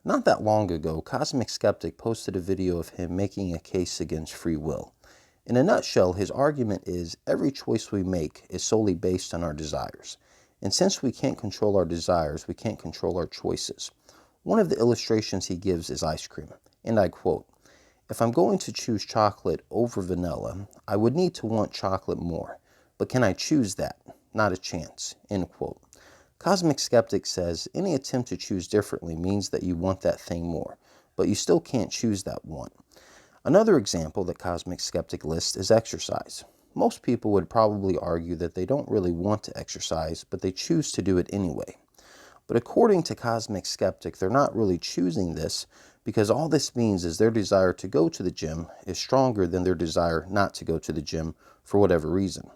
Not that long ago, CosmicSkeptic posted a video of him making a case against free will. In a nutshell, his argument is every choice we make is solely based on our desires. And since we can't control our desires, we can't control our choices. One of the illustrations he gives is ice cream, and I quote, "If I'm going to choose chocolate over vanilla, I would need to want chocolate more. But can I choose that? Not a chance." End quote. CosmicSkeptic says any attempt to choose differently means that you want that thing more, but you still can't choose that one. Another example that CosmicSkeptic lists is exercise. Most people would probably argue that they don't really want to exercise, but they choose to do it anyway. But according to CosmicSkeptic, they're not really choosing this because all this means is their desire to go to the gym is stronger than their desire not to go to the gym for whatever reason.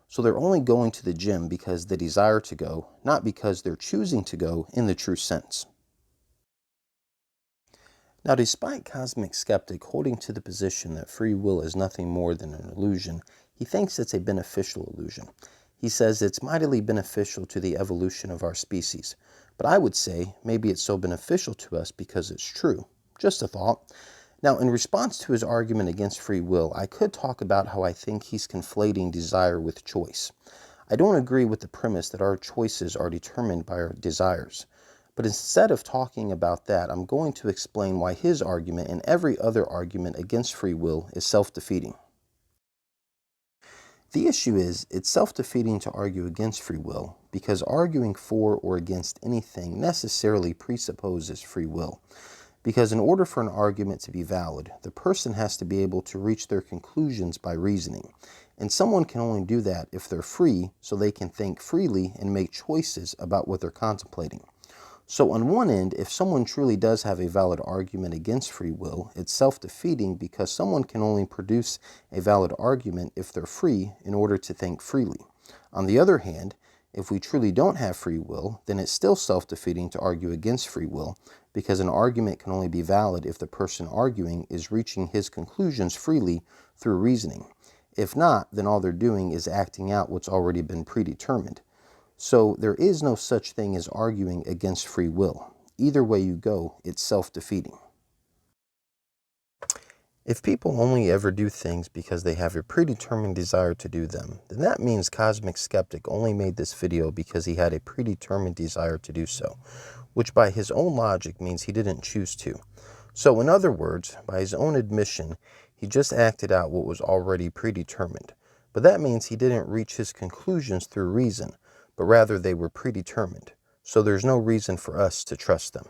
So they're only going to the gym because they desire to go, not because they're choosing to go in the true sense. Now, despite CosmicSkeptic holding to the position that free will is nothing more than an illusion, he thinks it's a beneficial illusion. He says it's mightily beneficial to the evolution of our species. But I would say maybe it's so beneficial to us because it's true. Just a thought. Now, in response to his argument against free will, I could talk about how I think he's conflating desire with choice. I don't agree with the premise that our choices are determined by our desires. But instead of talking about that, I'm going to explain why his argument and every other argument against free will is self-defeating. The issue is, it's self-defeating to argue against free will because arguing for or against anything necessarily presupposes free will. Because in order for an argument to be valid, the person has to be able to reach their conclusions by reasoning. And someone can only do that if they're free, so they can think freely and make choices about what they're contemplating. So on one end, if someone truly does have a valid argument against free will, it's self-defeating because someone can only produce a valid argument if they're free in order to think freely. On the other hand, if we truly don't have free will, then it's still self-defeating to argue against free will because an argument can only be valid if the person arguing is reaching his conclusions freely through reasoning. If not, then all they're doing is acting out what's already been predetermined. So there is no such thing as arguing against free will. Either way you go, it's self-defeating. If people only ever do things because they have a predetermined desire to do them, then that means CosmicSkeptic only made this video because he had a predetermined desire to do so, which by his own logic means he didn't choose to. So in other words, by his own admission, he just acted out what was already predetermined. But that means he didn't reach his conclusions through reason, but rather they were predetermined. So there's no reason for us to trust them.